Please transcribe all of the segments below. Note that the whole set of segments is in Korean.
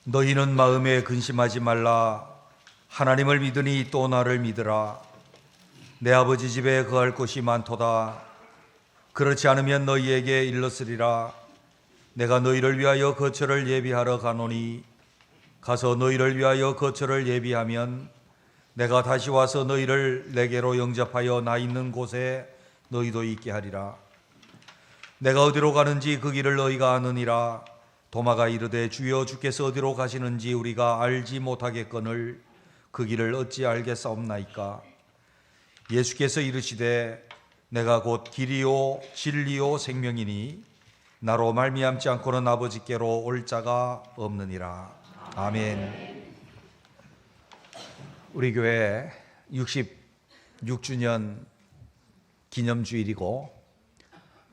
너희는 마음에 근심하지 말라. 하나님을 믿으니 또 나를 믿으라. 내 아버지 집에 거할 곳이 많도다. 그렇지 않으면 너희에게 일렀으리라. 내가 너희를 위하여 거처를 예비하러 가노니 가서 너희를 위하여 거처를 예비하면 내가 다시 와서 너희를 내게로 영접하여 나 있는 곳에 너희도 있게 하리라. 내가 어디로 가는지 그 길을 너희가 아느니라. 도마가 이르되 주여 주께서 어디로 가시는지 우리가 알지 못하겠거늘 그 길을 어찌 알겠사옵나이까. 예수께서 이르시되 내가 곧 길이요 진리요 생명이니 나로 말미암지 않고는 아버지께로 올 자가 없느니라. 아멘. 우리 교회 66주년 기념주일이고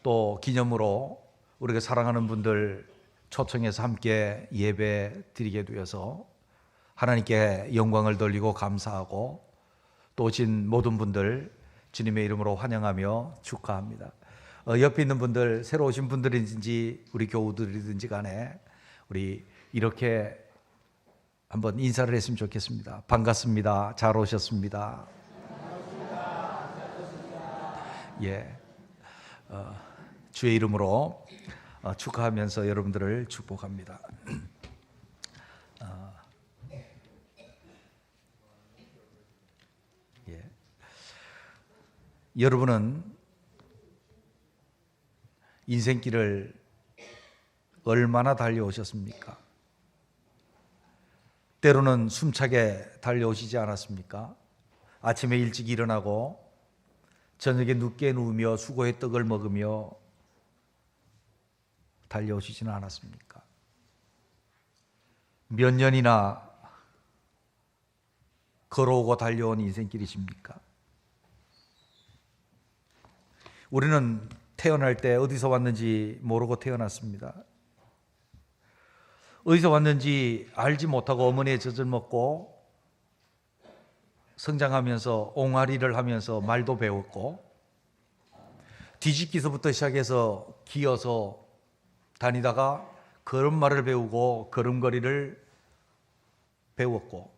또 기념으로 우리가 사랑하는 분들 초청해서 함께 예배 드리게 되어서 하나님께 영광을 돌리고 감사하고 또 오신 모든 분들 주님의 이름으로 환영하며 축하합니다. 옆에 있는 분들, 새로 오신 분들인지 우리 교우들이든지 간에 우리 이렇게 한번 인사를 했으면 좋겠습니다. 반갑습니다. 잘 오셨습니다. 예, 주의 이름으로 축하하면서 여러분들을 축복합니다. 예. 여러분은 인생길을 얼마나 달려오셨습니까? 때로는 숨차게 달려오시지 않았습니까? 아침에 일찍 일어나고 저녁에 늦게 누우며 수고의 떡을 먹으며 달려오시지는 않았습니까? 몇 년이나 걸어오고 달려온 인생길이십니까? 우리는 태어날 때 어디서 왔는지 모르고 태어났습니다. 어디서 왔는지 알지 못하고 어머니의 젖을 먹고 성장하면서 옹알이를 하면서 말도 배웠고 뒤집기서부터 시작해서 기어서 다니다가 걸음마를 배우고 걸음걸이를 배웠고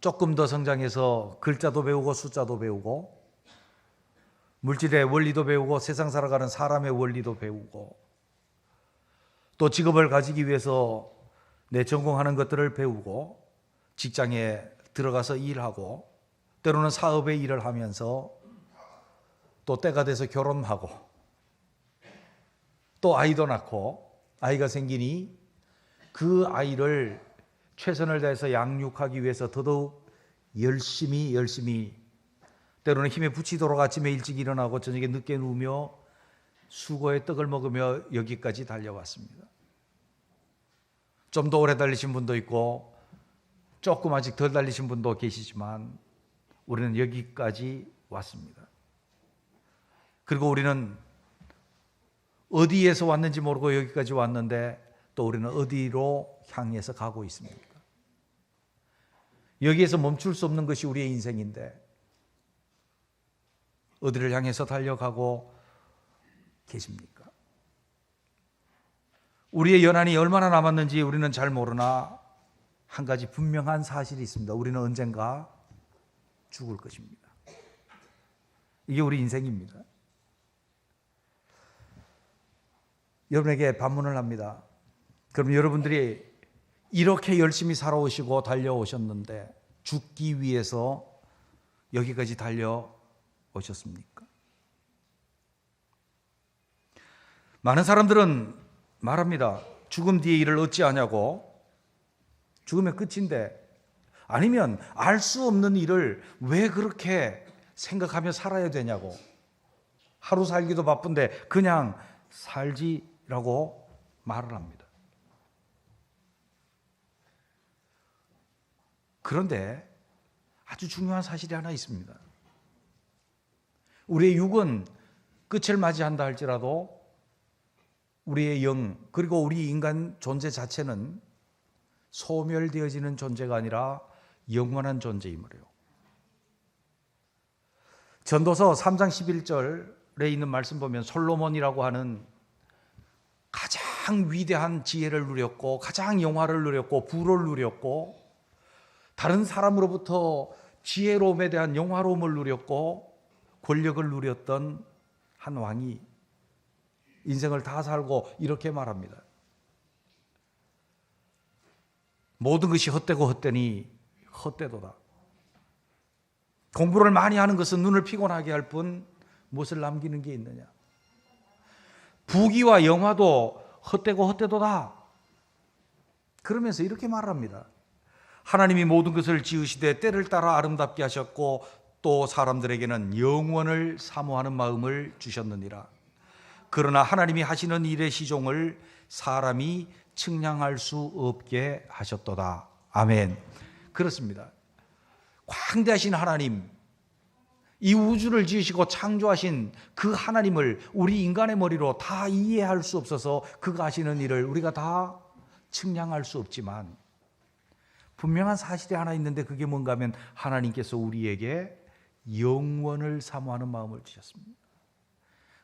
조금 더 성장해서 글자도 배우고 숫자도 배우고 물질의 원리도 배우고 세상 살아가는 사람의 원리도 배우고 또 직업을 가지기 위해서 내 전공하는 것들을 배우고 직장에 들어가서 일하고 때로는 사업의 일을 하면서 또 때가 돼서 결혼하고 또 아이도 낳고 아이가 생기니 그 아이를 최선을 다해서 양육하기 위해서 더더욱 열심히 때로는 힘에 부치도록 아침에 일찍 일어나고 저녁에 늦게 누우며 수고의 떡을 먹으며 여기까지 달려왔습니다. 좀 더 오래 달리신 분도 있고 조금 아직 덜 달리신 분도 계시지만 우리는 여기까지 왔습니다. 그리고 우리는 어디에서 왔는지 모르고 여기까지 왔는데 또 우리는 어디로 향해서 가고 있습니까? 여기에서 멈출 수 없는 것이 우리의 인생인데 어디를 향해서 달려가고 계십니까? 우리의 연한이 얼마나 남았는지 우리는 잘 모르나 한 가지 분명한 사실이 있습니다. 우리는 언젠가 죽을 것입니다. 이게 우리 인생입니다. 여러분에게 반문을 합니다. 그럼 여러분들이 이렇게 열심히 살아오시고 달려오셨는데 죽기 위해서 여기까지 달려오셨습니까? 많은 사람들은 말합니다. 죽음 뒤에 일을 어찌하냐고. 죽으면 끝인데 아니면 알 수 없는 일을 왜 그렇게 생각하며 살아야 되냐고. 하루 살기도 바쁜데 그냥 살지라고 말을 합니다. 그런데 아주 중요한 사실이 하나 있습니다. 우리의 육은 끝을 맞이한다 할지라도 우리의 영 그리고 우리 인간 존재 자체는 소멸되어지는 존재가 아니라 영원한 존재이므로요. 전도서 3장 11절에 있는 말씀 보면 솔로몬이라고 하는 가장 가장 위대한 지혜를 누렸고 가장 영화를 누렸고 부를 누렸고 다른 사람으로부터 지혜로움에 대한 영화로움을 누렸고 권력을 누렸던 한 왕이 인생을 다 살고 이렇게 말합니다. 모든 것이 헛되고 헛되니 헛되도다. 공부를 많이 하는 것은 눈을 피곤하게 할 뿐 무엇을 남기는 게 있느냐. 부귀와 영화도 헛되고 헛되도다. 그러면서 이렇게 말합니다. 하나님이 모든 것을 지으시되 때를 따라 아름답게 하셨고 또 사람들에게는 영원을 사모하는 마음을 주셨느니라. 그러나 하나님이 하시는 일의 시종을 사람이 측량할 수 없게 하셨도다. 아멘. 그렇습니다. 광대하신 하나님, 이 우주를 지으시고 창조하신 그 하나님을 우리 인간의 머리로 다 이해할 수 없어서 그가 하시는 일을 우리가 다 측량할 수 없지만 분명한 사실이 하나 있는데 그게 뭔가 하면 하나님께서 우리에게 영원을 사모하는 마음을 주셨습니다.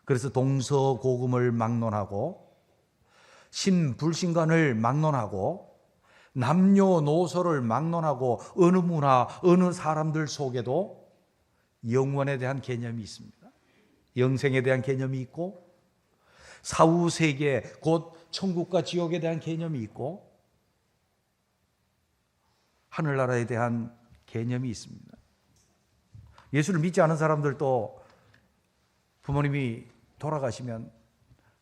그래서 동서고금을 막론하고 신불신간을 막론하고 남녀노소를 막론하고 어느 문화, 어느 사람들 속에도 영원에 대한 개념이 있습니다. 영생에 대한 개념이 있고 사후세계 곧 천국과 지옥에 대한 개념이 있고 하늘나라에 대한 개념이 있습니다. 예수를 믿지 않은 사람들도 부모님이 돌아가시면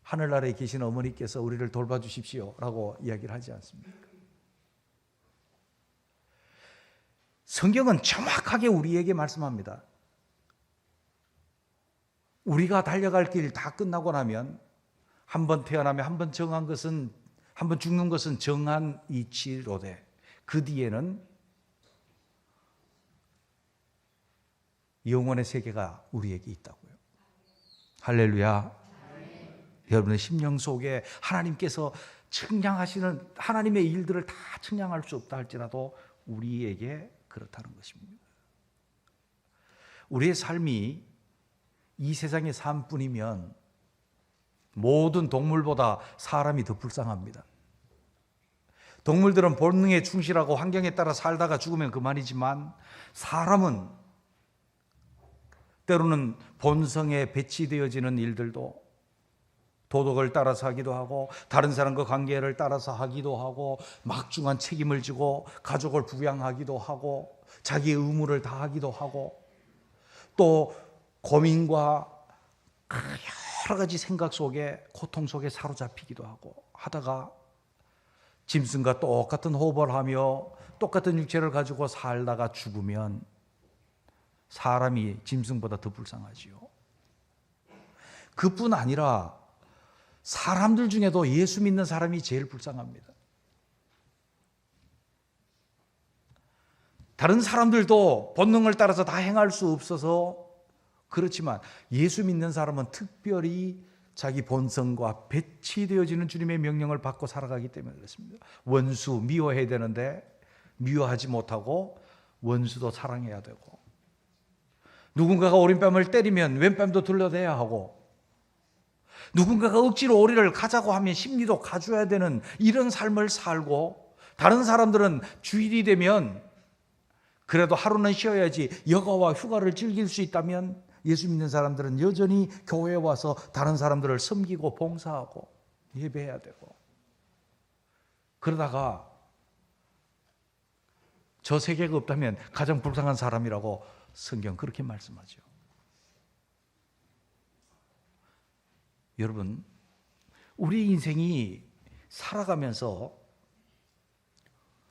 하늘나라에 계신 어머니께서 우리를 돌봐주십시오 라고 이야기를 하지 않습니까? 성경은 정확하게 우리에게 말씀합니다. 우리가 달려갈 길 다 끝나고 나면 한 번 태어나면 한 번 죽는 것은 정한 이치로되 그 뒤에는 영원의 세계가 우리에게 있다고요. 할렐루야. 여러분의 심령 속에 하나님께서 측량하시는 하나님의 일들을 다 측량할 수 없다 할지라도 우리에게 그렇다는 것입니다. 우리의 삶이 이 세상의 삶뿐이면 모든 동물보다 사람이 더 불쌍합니다. 동물들은 본능에 충실하고 환경에 따라 살다가 죽으면 그만이지만 사람은 때로는 본성에 배치되어지는 일들도 도덕을 따라서 하기도 하고 다른 사람과 관계를 따라서 하기도 하고 막중한 책임을 지고 가족을 부양하기도 하고 자기의 의무를 다하기도 하고 또 고민과 여러 가지 생각 속에 고통 속에 사로잡히기도 하고 하다가 짐승과 똑같은 호흡을 하며 똑같은 육체를 가지고 살다가 죽으면 사람이 짐승보다 더 불쌍하지요. 그뿐 아니라 사람들 중에도 예수 믿는 사람이 제일 불쌍합니다. 다른 사람들도 본능을 따라서 다 행할 수 없어서 그렇지만 예수 믿는 사람은 특별히 자기 본성과 배치되어지는 주님의 명령을 받고 살아가기 때문에 그렇습니다. 원수 미워해야 되는데 미워하지 못하고 원수도 사랑해야 되고 누군가가 오른뺨을 때리면 왼뺨도 둘러대야 하고 누군가가 억지로 오리를 가자고 하면 심리도 가줘야 되는 이런 삶을 살고 다른 사람들은 주일이 되면 그래도 하루는 쉬어야지 여가와 휴가를 즐길 수 있다면 예수 믿는 사람들은 여전히 교회에 와서 다른 사람들을 섬기고 봉사하고 예배해야 되고 그러다가 저 세계가 없다면 가장 불쌍한 사람이라고 성경 그렇게 말씀하죠. 여러분, 우리 인생이 살아가면서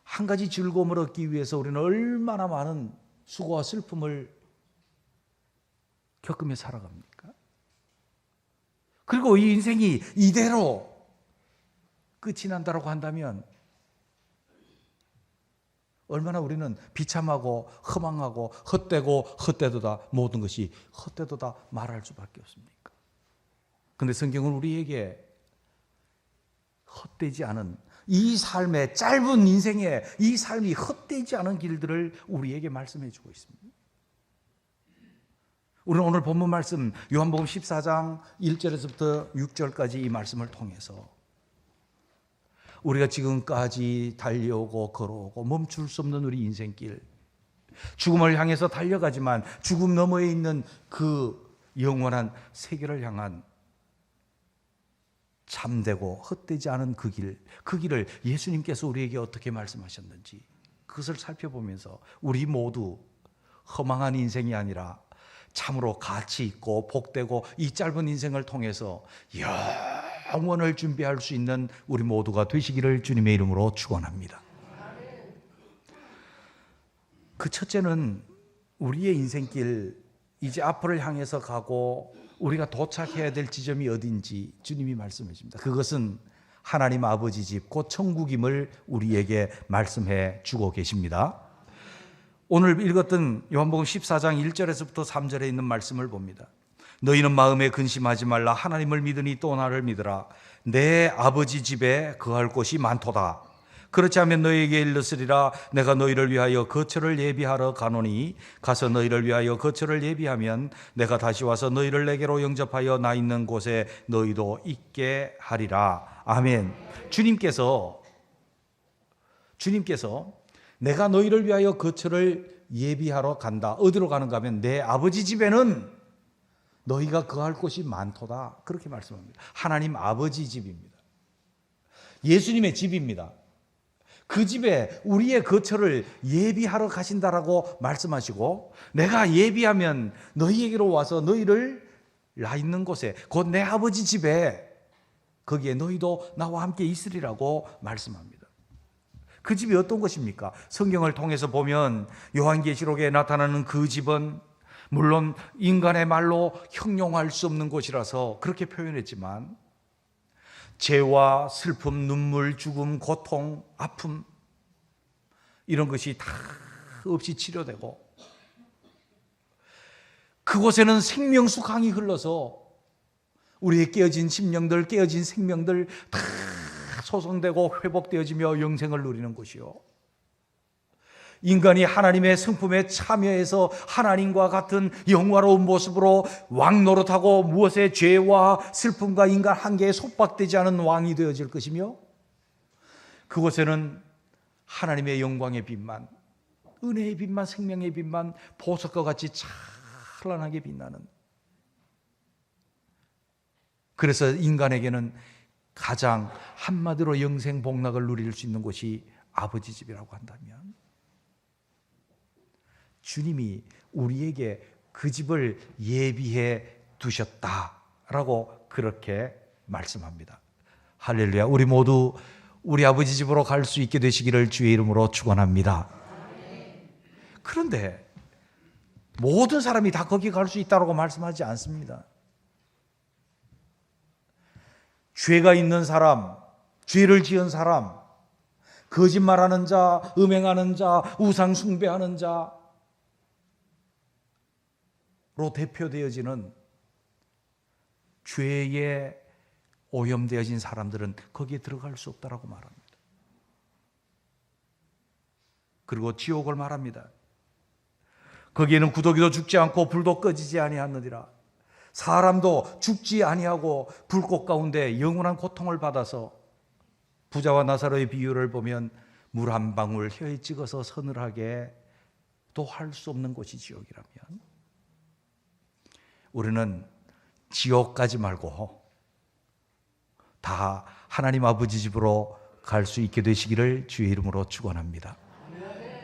한 가지 즐거움을 얻기 위해서 우리는 얼마나 많은 수고와 슬픔을 겪으며 살아갑니까? 그리고 이 인생이 이대로 끝이 난다고 한다면 얼마나 우리는 비참하고 허망하고 헛되고 헛되도다 모든 것이 헛되도다 말할 수밖에 없습니까? 그런데 성경은 우리에게 헛되지 않은 이 삶의 짧은 인생에 이 삶이 헛되지 않은 길들을 우리에게 말씀해 주고 있습니다. 우리는 오늘 본문 말씀 요한복음 14장 1절에서부터 6절까지 이 말씀을 통해서 우리가 지금까지 달려오고 걸어오고 멈출 수 없는 우리 인생길, 죽음을 향해서 달려가지만 죽음 너머에 있는 그 영원한 세계를 향한 참되고 헛되지 않은 그 길을 예수님께서 우리에게 어떻게 말씀하셨는지 그것을 살펴보면서 우리 모두 허망한 인생이 아니라 참으로 가치 있고 복되고 이 짧은 인생을 통해서 영원을 준비할 수 있는 우리 모두가 되시기를 주님의 이름으로 축원합니다. 그 첫째는 우리의 인생길, 이제 앞을 향해서 가고 우리가 도착해야 될 지점이 어딘지 주님이 말씀해 줍니다. 그것은 하나님 아버지 집, 곧 천국임을 우리에게 말씀해 주고 계십니다. 오늘 읽었던 요한복음 14장 1절에서부터 3절에 있는 말씀을 봅니다. 너희는 마음에 근심하지 말라. 하나님을 믿으니 또 나를 믿으라. 내 아버지 집에 거할 곳이 많도다. 그렇지 않으면 너희에게 일렀으리라. 내가 너희를 위하여 거처를 예비하러 가노니 가서 너희를 위하여 거처를 예비하면 내가 다시 와서 너희를 내게로 영접하여 나 있는 곳에 너희도 있게 하리라. 아멘. 주님께서 내가 너희를 위하여 거처를 예비하러 간다. 어디로 가는가 하면 내 아버지 집에는 너희가 거할 곳이 많도다. 그렇게 말씀합니다. 하나님 아버지 집입니다. 예수님의 집입니다. 그 집에 우리의 거처를 예비하러 가신다라고 말씀하시고, 내가 예비하면 너희에게로 와서 너희를 나 있는 곳에, 곧 내 아버지 집에, 거기에 너희도 나와 함께 있으리라고 말씀합니다. 그 집이 어떤 것입니까? 성경을 통해서 보면 요한계시록에 나타나는 그 집은 물론 인간의 말로 형용할 수 없는 곳이라서 그렇게 표현했지만, 죄와 슬픔, 눈물, 죽음, 고통, 아픔, 이런 것이 다 없이 치료되고, 그곳에는 생명수 강이 흘러서 우리의 깨어진 심령들, 깨어진 생명들 다 소성되고 회복되어지며 영생을 누리는 곳이요, 인간이 하나님의 성품에 참여해서 하나님과 같은 영화로운 모습으로 왕 노릇하고 무엇의 죄와 슬픔과 인간 한계에 속박되지 않은 왕이 되어질 것이며, 그곳에는 하나님의 영광의 빛만, 은혜의 빛만, 생명의 빛만 보석과 같이 찬란하게 빛나는, 그래서 인간에게는 가장 한마디로 영생 복락을 누릴 수 있는 곳이 아버지 집이라고 한다면, 주님이 우리에게 그 집을 예비해 두셨다라고 그렇게 말씀합니다. 할렐루야. 우리 모두 우리 아버지 집으로 갈 수 있게 되시기를 주의 이름으로 축원합니다. 그런데 모든 사람이 다 거기 갈 수 있다고 말씀하지 않습니다. 죄가 있는 사람, 죄를 지은 사람, 거짓말하는 자, 음행하는 자, 우상 숭배하는 자로 대표되어지는 죄에 오염되어진 사람들은 거기에 들어갈 수 없다라고 말합니다. 그리고 지옥을 말합니다. 거기에는 구더기도 죽지 않고 불도 꺼지지 아니하느니라. 사람도 죽지 아니하고 불꽃 가운데 영원한 고통을 받아서, 부자와 나사로의 비유를 보면 물 한 방울 혀에 찍어서 서늘하게 또 할 수 없는 곳이 지옥이라면, 우리는 지옥 가지 말고 다 하나님 아버지 집으로 갈 수 있게 되시기를 주의 이름으로 축원합니다.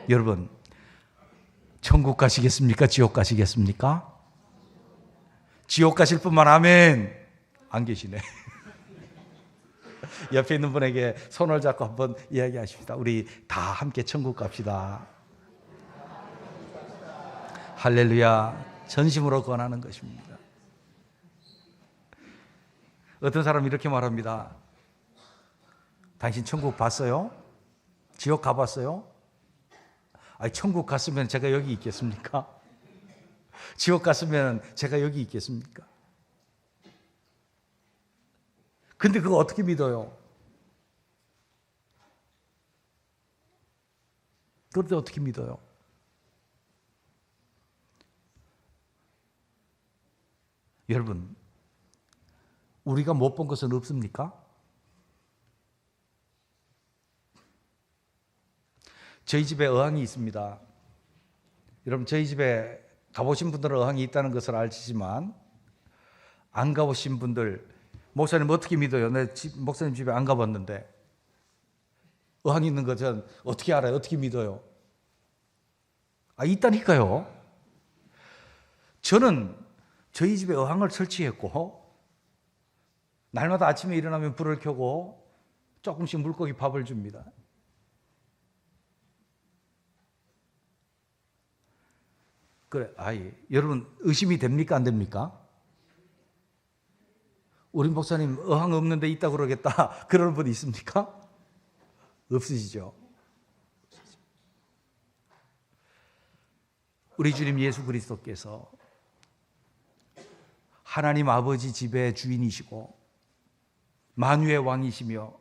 여러분, 천국 가시겠습니까? 지옥 가시겠습니까? 지옥 가실 분만 아멘. 안 계시네. 옆에 있는 분에게 손을 잡고 한번 이야기하십시다. 우리 다 함께 천국 갑시다. 할렐루야. 전심으로 권하는 것입니다. 어떤 사람이 이렇게 말합니다. 당신 천국 봤어요? 지옥 가봤어요? 아니, 천국 갔으면 제가 여기 있겠습니까? 지옥 갔으면 제가 여기 있겠습니까? 근데 그거 어떻게 믿어요? 그런데 어떻게 믿어요? 여러분, 우리가 못 본 것은 없습니까? 저희 집에 어항이 있습니다. 여러분, 저희 집에 가보신 분들은 어항이 있다는 것을 알지만 안 가보신 분들, 목사님 어떻게 믿어요? 목사님 집에 안 가봤는데 어항이 있는 거 전 어떻게 알아요? 어떻게 믿어요? 있다니까요. 저는 저희 집에 어항을 설치했고 날마다 아침에 일어나면 불을 켜고 조금씩 물고기 밥을 줍니다. 그래, 여러분 의심이 됩니까? 안 됩니까? 우리 목사님 어항 없는데 있다고 그러겠다 그러는 분 있습니까? 없으시죠? 우리 주님 예수 그리스도께서 하나님 아버지 집의 주인이시고 만유의 왕이시며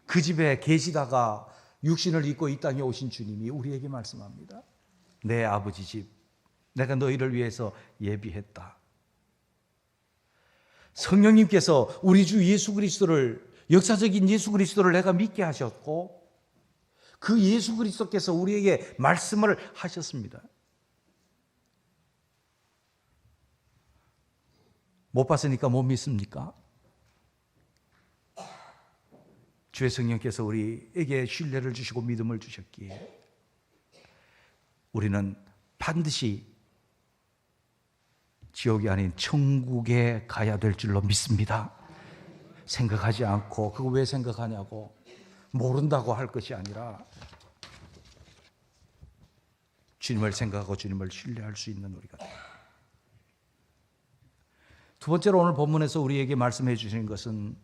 그 집에 계시다가 육신을 입고 이 땅에 오신 주님이 우리에게 말씀합니다. 내 아버지 집, 내가 너희를 위해서 예비했다. 성령님께서 우리 주 예수 그리스도를, 역사적인 예수 그리스도를 내가 믿게 하셨고 그 예수 그리스도께서 우리에게 말씀을 하셨습니다. 못 봤으니까 못 믿습니까? 주의 성령께서 우리에게 신뢰를 주시고 믿음을 주셨기에 우리는 반드시 지옥이 아닌 천국에 가야 될 줄로 믿습니다. 생각하지 않고, 그거 왜 생각하냐고 모른다고 할 것이 아니라 주님을 생각하고 주님을 신뢰할 수 있는 우리가 됩니다. 두 번째로 오늘 본문에서 우리에게 말씀해 주시는 것은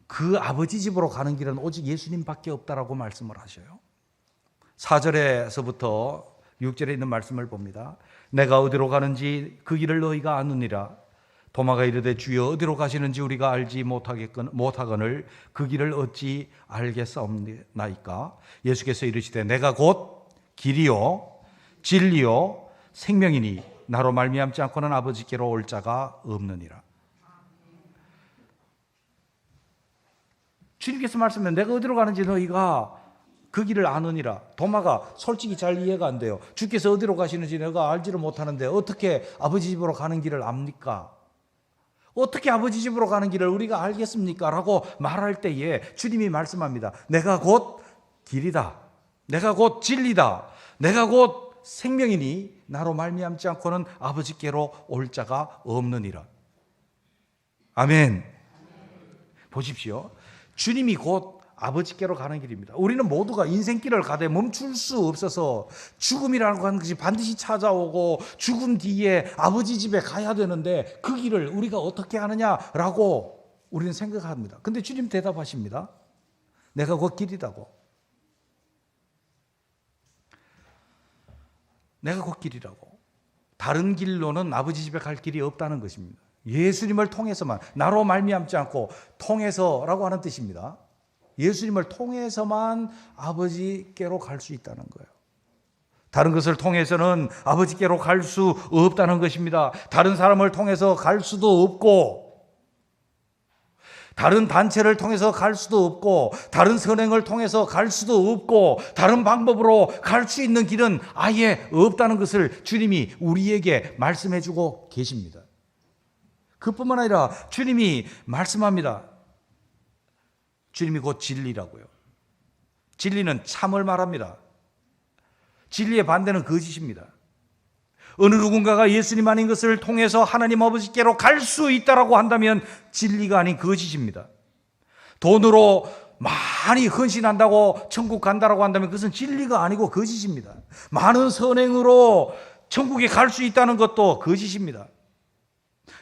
그 아버지 집으로 가는 길은 오직 예수님밖에 없다라고 말씀을 하셔요. 4절에서부터 6절에 있는 말씀을 봅니다. 내가 어디로 가는지 그 길을 너희가 아느니라. 도마가 이르되 주여 어디로 가시는지 우리가 알지 못하거늘 그 길을 어찌 알겠사옵나이까. 예수께서 이르시되 내가 곧 길이요 진리요 생명이니 나로 말미암지 않고는 아버지께로 올 자가 없느니라. 주님께서 말씀해 내가 어디로 가는지 너희가 그 길을 아느니라. 도마가 솔직히 잘 이해가 안 돼요. 주께서 어디로 가시는지 내가 알지를 못하는데 어떻게 아버지 집으로 가는 길을 압니까? 어떻게 아버지 집으로 가는 길을 우리가 알겠습니까? 라고 말할 때에 주님이 말씀합니다. 내가 곧 길이다. 내가 곧 진리다. 내가 곧 생명이니 나로 말미암지 않고는 아버지께로 올 자가 없느니라. 아멘. 보십시오. 주님이 곧 아버지께로 가는 길입니다. 우리는 모두가 인생길을 가되 멈출 수 없어서 죽음이라고 하는 것이 반드시 찾아오고 죽음 뒤에 아버지 집에 가야 되는데 그 길을 우리가 어떻게 하느냐라고 우리는 생각합니다. 근데 주님 대답하십니다. 내가 곧 길이라고. 내가 곧 길이라고. 다른 길로는 아버지 집에 갈 길이 없다는 것입니다. 예수님을 통해서만, 나로 말미암지 않고 통해서라고 하는 뜻입니다. 예수님을 통해서만 아버지께로 갈 수 있다는 거예요. 다른 것을 통해서는 아버지께로 갈 수 없다는 것입니다. 다른 사람을 통해서 갈 수도 없고 다른 단체를 통해서 갈 수도 없고 다른 선행을 통해서 갈 수도 없고 다른 방법으로 갈 수 있는 길은 아예 없다는 것을 주님이 우리에게 말씀해 주고 계십니다. 그뿐만 아니라 주님이 말씀합니다. 주님이 곧 진리라고요. 진리는 참을 말합니다. 진리의 반대는 거짓입니다. 어느 누군가가 예수님 아닌 것을 통해서 하나님 아버지께로 갈 수 있다라고 한다면 진리가 아닌 거짓입니다. 돈으로 많이 헌신한다고 천국 간다라고 한다면 그것은 진리가 아니고 거짓입니다. 많은 선행으로 천국에 갈 수 있다는 것도 거짓입니다.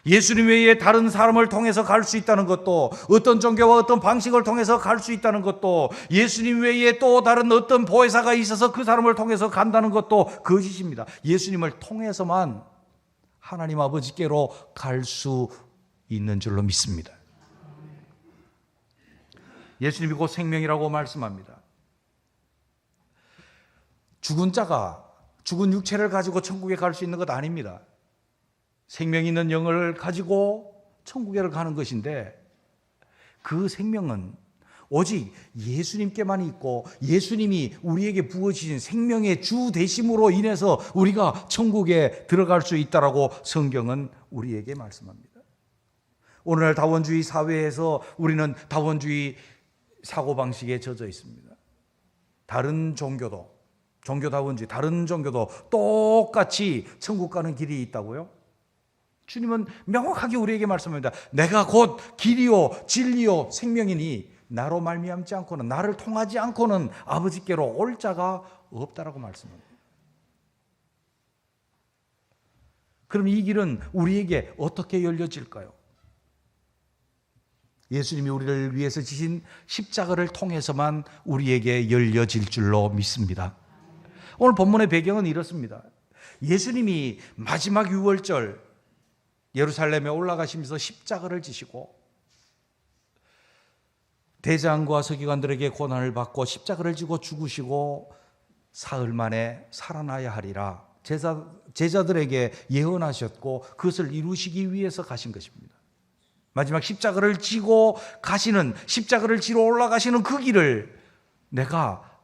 예수님 외에 다른 사람을 통해서 갈 수 있다는 것도, 어떤 종교와 어떤 방식을 통해서 갈 수 있다는 것도, 예수님 외에 또 다른 어떤 보혜사가 있어서 그 사람을 통해서 간다는 것도 거짓입니다. 예수님을 통해서만 하나님 아버지께로 갈 수 있는 줄로 믿습니다. 예수님이 곧 생명이라고 말씀합니다. 죽은 자가 죽은 육체를 가지고 천국에 갈 수 있는 것 아닙니다. 생명 있는 영을 가지고 천국에 가는 것인데 그 생명은 오직 예수님께만 있고 예수님이 우리에게 부어주신 생명의 주 되심으로 인해서 우리가 천국에 들어갈 수 있다라고 성경은 우리에게 말씀합니다. 오늘날 다원주의 사회에서 우리는 다원주의 사고방식에 젖어 있습니다. 다른 종교도, 종교다원주의, 다른 종교도 똑같이 천국 가는 길이 있다고요? 주님은 명확하게 우리에게 말씀합니다. 내가 곧 길이요 진리요 생명이니 나로 말미암지 않고는, 나를 통하지 않고는 아버지께로 올 자가 없다라고 말씀합니다. 그럼 이 길은 우리에게 어떻게 열려질까요? 예수님이 우리를 위해서 지신 십자가를 통해서만 우리에게 열려질 줄로 믿습니다. 오늘 본문의 배경은 이렇습니다. 예수님이 마지막 유월절 예루살렘에 올라가시면서 십자가를 지시고 대장과 서기관들에게 고난을 받고 십자가를 지고 죽으시고 사흘 만에 살아나야 하리라 제자들에게 예언하셨고 그것을 이루시기 위해서 가신 것입니다. 마지막 십자가를 지고 가시는, 십자가를 지러 올라가시는 그 길을 내가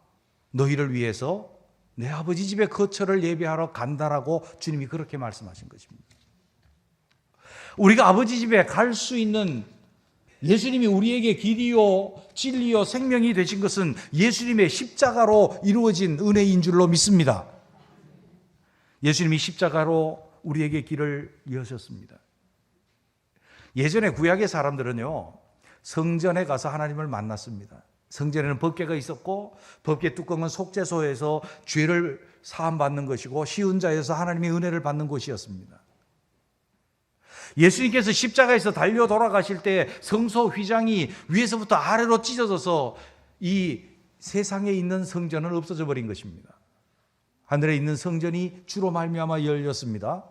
너희를 위해서 내 아버지 집에 거처를 예비하러 간다라고 주님이 그렇게 말씀하신 것입니다. 우리가 아버지 집에 갈 수 있는, 예수님이 우리에게 길이요 진리요 생명이 되신 것은 예수님의 십자가로 이루어진 은혜인 줄로 믿습니다. 예수님이 십자가로 우리에게 길을 여셨습니다. 예전에 구약의 사람들은요, 성전에 가서 하나님을 만났습니다. 성전에는 법궤가 있었고 법궤 뚜껑은 속죄소에서 죄를 사함받는 것이고 쉬운 자에서 하나님의 은혜를 받는 곳이었습니다. 예수님께서 십자가에서 달려 돌아가실 때 성소 휘장이 위에서부터 아래로 찢어져서 이 세상에 있는 성전은 없어져 버린 것입니다. 하늘에 있는 성전이 주로 말미암아 열렸습니다.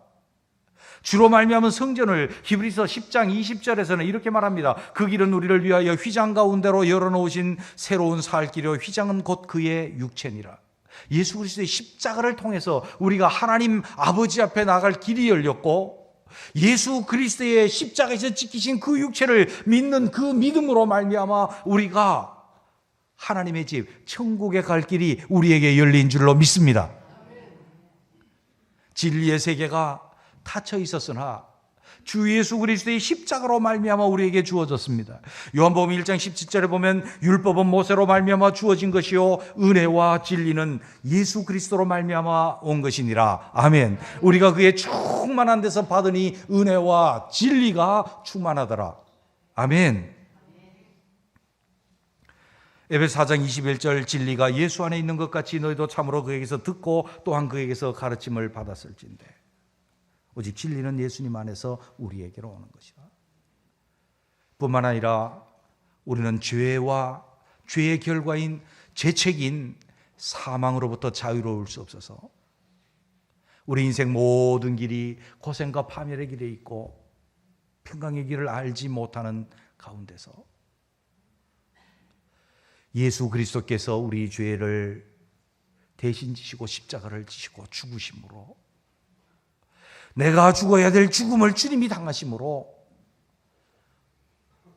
주로 말미암은 성전을 히브리서 10장 20절에서는 이렇게 말합니다. 그 길은 우리를 위하여 휘장 가운데로 열어놓으신 새로운 살 길이요 휘장은 곧 그의 육체니라. 예수 그리스도의 십자가를 통해서 우리가 하나님 아버지 앞에 나갈 길이 열렸고 예수 그리스도의 십자가에서 지키신 그 육체를 믿는 그 믿음으로 말미암아 우리가 하나님의 집 천국에 갈 길이 우리에게 열린 줄로 믿습니다. 진리의 세계가 닫혀 있었으나 주 예수 그리스도의 십자가로 말미암아 우리에게 주어졌습니다. 요한복음 1장 17절에 보면 율법은 모세로 말미암아 주어진 것이요 은혜와 진리는 예수 그리스도로 말미암아 온 것이니라. 아멘. 우리가 그의 충만한 데서 받으니 은혜와 진리가 충만하더라. 아멘. 에베소 4장 21절 진리가 예수 안에 있는 것 같이 너희도 참으로 그에게서 듣고 또한 그에게서 가르침을 받았을진대. 오직 진리는 예수님 안에서 우리에게로 오는 것이다. 뿐만 아니라 우리는 죄와 죄의 결과인 죄책인 사망으로부터 자유로울 수 없어서 우리 인생 모든 길이 고생과 파멸의 길에 있고 평강의 길을 알지 못하는 가운데서 예수 그리스도께서 우리 죄를 대신 지시고 십자가를 지시고 죽으심으로 내가 죽어야 될 죽음을 주님이 당하심으로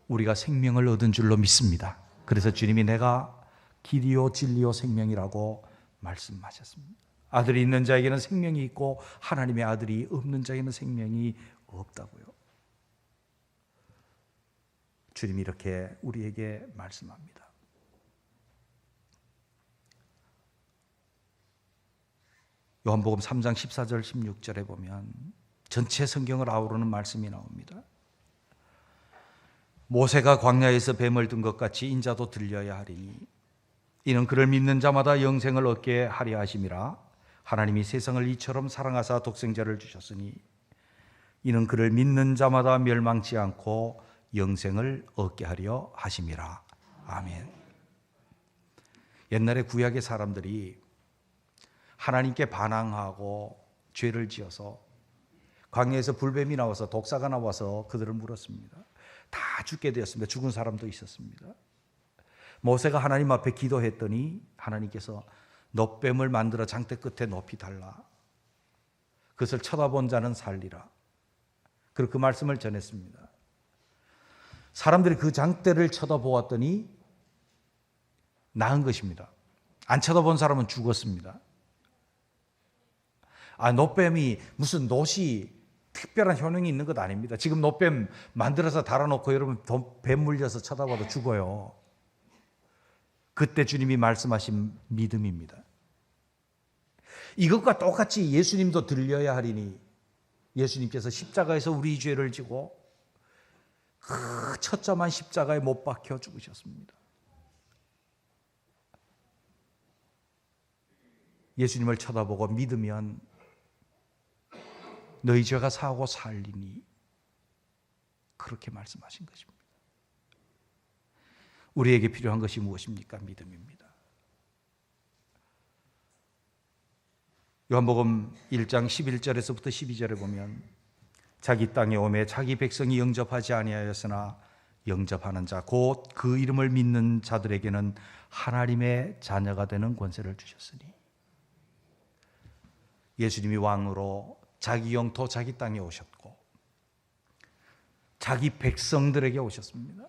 우리가 생명을 얻은 줄로 믿습니다. 그래서 주님이 내가 길이요 진리요 생명이라고 말씀하셨습니다. 아들이 있는 자에게는 생명이 있고 하나님의 아들이 없는 자에게는 생명이 없다고요. 주님이 이렇게 우리에게 말씀합니다. 요한복음 3장 14절 16절에 보면 전체 성경을 아우르는 말씀이 나옵니다. 모세가 광야에서 뱀을 든 것 같이 인자도 들려야 하리니 이는 그를 믿는 자마다 영생을 얻게 하려 하심이라. 하나님이 세상을 이처럼 사랑하사 독생자를 주셨으니 이는 그를 믿는 자마다 멸망치 않고 영생을 얻게 하려 하심이라. 아멘. 옛날에 구약의 사람들이 하나님께 반항하고 죄를 지어서 광야에서 불뱀이 나와서 독사가 나와서 그들을 물었습니다. 다 죽게 되었습니다. 죽은 사람도 있었습니다. 모세가 하나님 앞에 기도했더니 하나님께서 놋뱀을 만들어 장대 끝에 높이 달라. 그것을 쳐다본 자는 살리라. 그리고 그 말씀을 전했습니다. 사람들이 그 장대를 쳐다보았더니 나은 것입니다. 안 쳐다본 사람은 죽었습니다. 노뱀이 무슨 놋이 특별한 효능이 있는 것 아닙니다. 지금 놋뱀 만들어서 달아놓고 여러분 뱀 물려서 쳐다봐도 죽어요. 그때 주님이 말씀하신 믿음입니다. 이것과 똑같이 예수님도 들려야 하리니 예수님께서 십자가에서 우리 죄를 지고 그 처참한 십자가에 못 박혀 죽으셨습니다. 예수님을 쳐다보고 믿으면 너희 죄가 사하고 살리니 그렇게 말씀하신 것입니다. 우리에게 필요한 것이 무엇입니까? 믿음입니다. 요한복음 1장 11절에서부터 12절에 보면 자기 땅에 오매 자기 백성이 영접하지 아니하였으나 영접하는 자 곧 그 이름을 믿는 자들에게는 하나님의 자녀가 되는 권세를 주셨으니 예수님이 왕으로 자기 영토 자기 땅에 오셨고 자기 백성들에게 오셨습니다.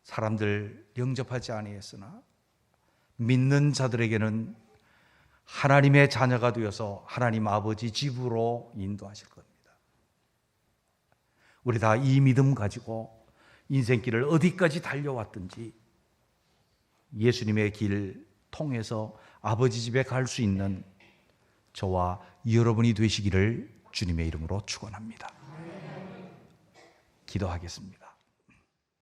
사람들 영접하지 아니했으나 믿는 자들에게는 하나님의 자녀가 되어서 하나님 아버지 집으로 인도하실 겁니다. 우리 다 이 믿음 가지고 인생길을 어디까지 달려왔든지 예수님의 길 통해서 아버지 집에 갈 수 있는 저와 여러분이 되시기를 주님의 이름으로 축원합니다. 기도하겠습니다.